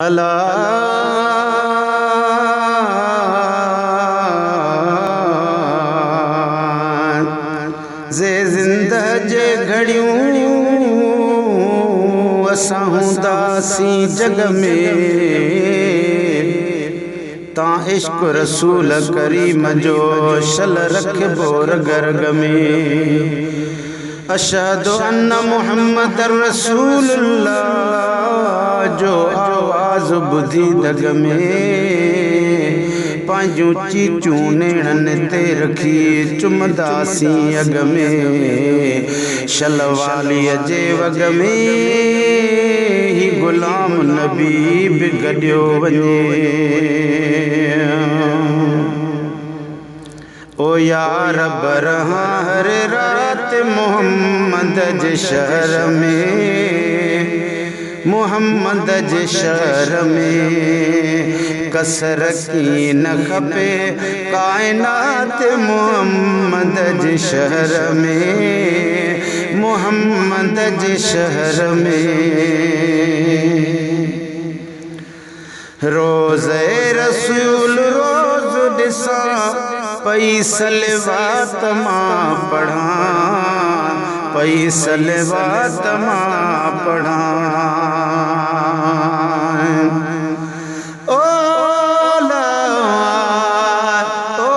अला जे ज़िंदह जे घड़ियूं असां हूंदासीं जग में तां इश्क रसूल करीम जो शल रखबो रग में। अशहदु अन्न मुहम्मद रसूलुल्लाह जो आवाज़ ॿुधी दग में पंहिंजूं चीचूं नेणनि ते रखी चुमंदासीं अग में। शल वालीअ जे वग में ही गुलाम नबी बि गॾियो वञे। ओ यार बरहा हर रात मोहम्मद जे शहर में, मोहम्मद जे शहर में कसर की न खपे कायनात मोहम्मद जे शहर में, मोहम्मद जे शहर में। रोज़े रसूल रोज़ ॾिसां पई सलवात मां पढ़ां, पई सलवात मां पढ़ां। ओ ला ओ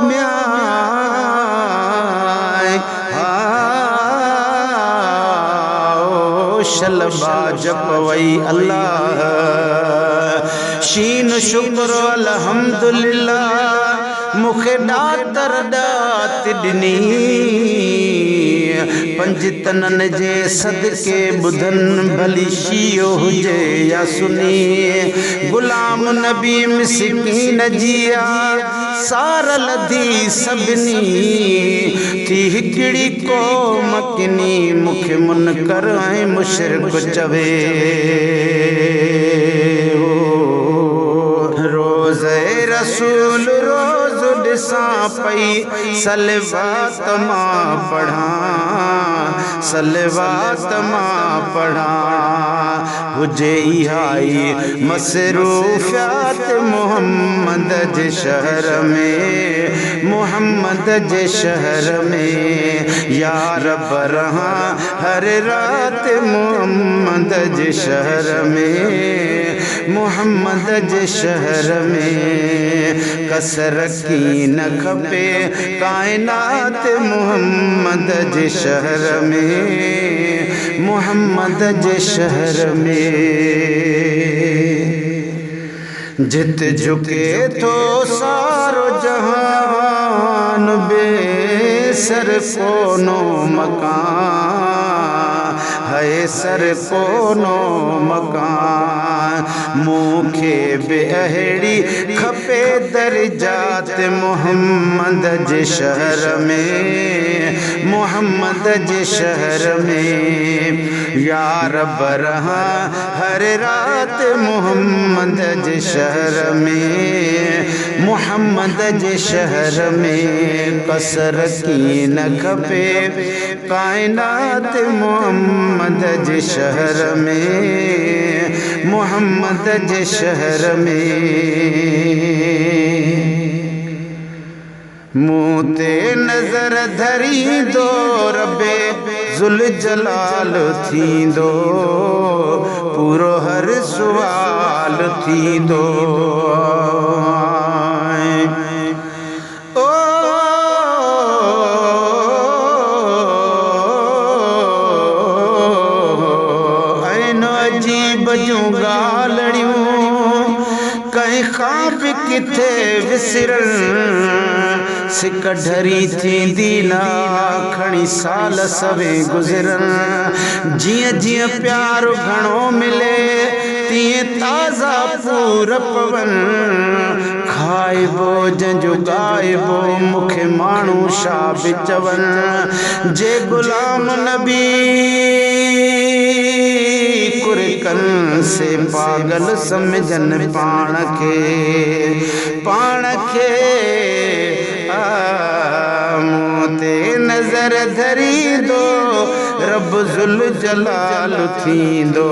म्याय हा ओ शलबा जपवई अल्लाह शीन शुक्र अल्हम्दुलिल्लाह मुखे डातर डात ॾिनी पंज तनन जे सदके बुधन भली शियो हुजे या सुनी। गुलाम नबी मिस्कीन जिया सार लधी सभिनी थी हिकिड़ी क़ौम किनी मुखे मुनकर ऐं मुशरिक चवे। रोज़े रसूल रोज़ ॾिसां पई सलवात मां पढ़ां, सलवात मां पढ़ां। हुजे इहाई मसरूफ़ियात मोहम्मद जे शहर में, मोहम्मद जे शहर में। यार बरहा हर रात मोहम्मद जे शहर में, मोहम्मद जे शहर में कसर की न खपे कायनात मोहम्मद जे शहर में, मोहम्मद जे शहर में। जित झुके थो सारो जहान बेसर कोनो मकान है सर कोनो मकान। मूंखे बि अहिड़ी खपे दर्जात मोहम्मद जे शहर में, मोहम्मद जे शहर में। यार बरहा हर रात मोहम्मद जे शहर में, मोहम्मद जे शहर में कसर की न खपे कायनात मोहम्मद जे शहर में, मोहम्मद जे शहर में। मुँह ते नज़र धरींदो रबे ज़ुल जलाल थींदो पूरो हर सुवाल थींदो। कंहिं खां बि किथे विसरन सिक ढरी थींदी न खणी साल सवे गुज़रन। जीअं जीअं प्यार घणो मिले तीअं ताज़ा पूर पवन खाइबो जंहिंजो गाइबो मूंखे माण्हू छा बि चवनि। जे गुलाम नबी कुरकन से पागल समझन पाण खे मूं ते नज़र धरींदो रब ज़ुल जलाल थींदो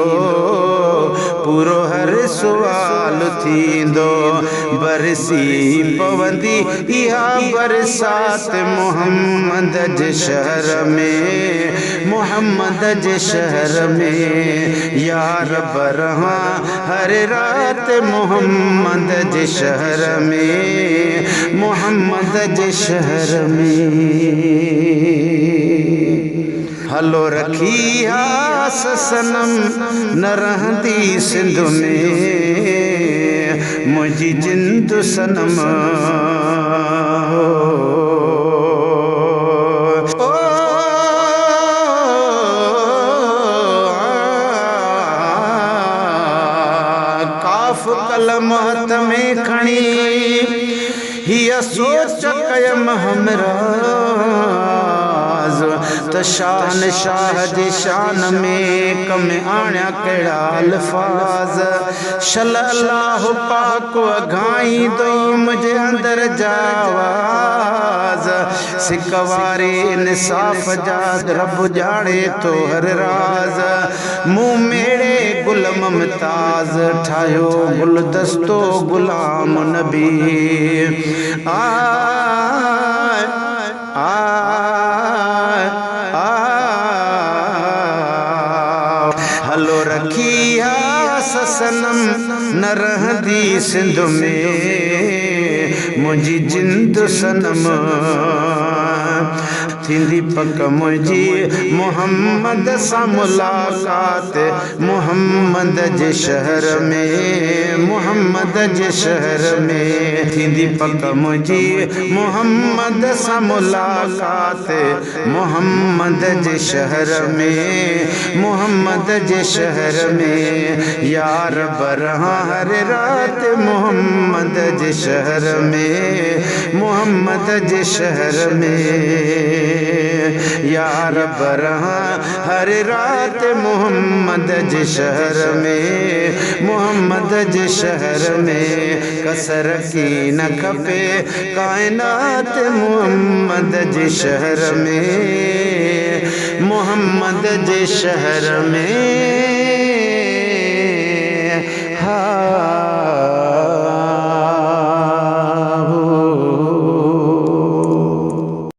पूरो हर सुवाल थींदो बरसी पवंदी इहा बरसात मोहम्मद जे शहर में मोहम्मद जे शहर में यार बरहा हर रात मोहम्मद जे शहर में मोहम्मद जे शहर में हलो रखी आस सनम न रहंदी सिंध में मुझी जिंद सनम काफ कलम हथ में खणी हिया सोच कयम हमरा त शान शाह जी शान में कम आण्या कड़ा अल्फाज शल्लाहु पाक अघाई दो मुझे अंदर जावाज सिकवारे इंसाफ जा रब जाने तो हर राज मुँह मेरे गुल ममताज ठायो गुलदस्तो गुलाम नबी हलो रखी आस सनम न रहंदी सिंध में मुझी जिंद सनम थींदी पक मुझी मोहम्मद सा मुलाकात मोहम्मद जे शहर में मोहम्मद जे शहर में थींदी पक मुझी मोहम्मद सा मुलाकात मोहम्मद जे शहर में मोहम्मद जे शहर में यार बरहा हर रात मोहम्मद जे शहर में मोहम्मद जे शहर में यार बरहा हर रात मोहम्मद जे शहर में मोहम्मद जे शहर में कसर की न खपे कायनात मोहम्मद जे शहर में मोहम्मद जे शहर में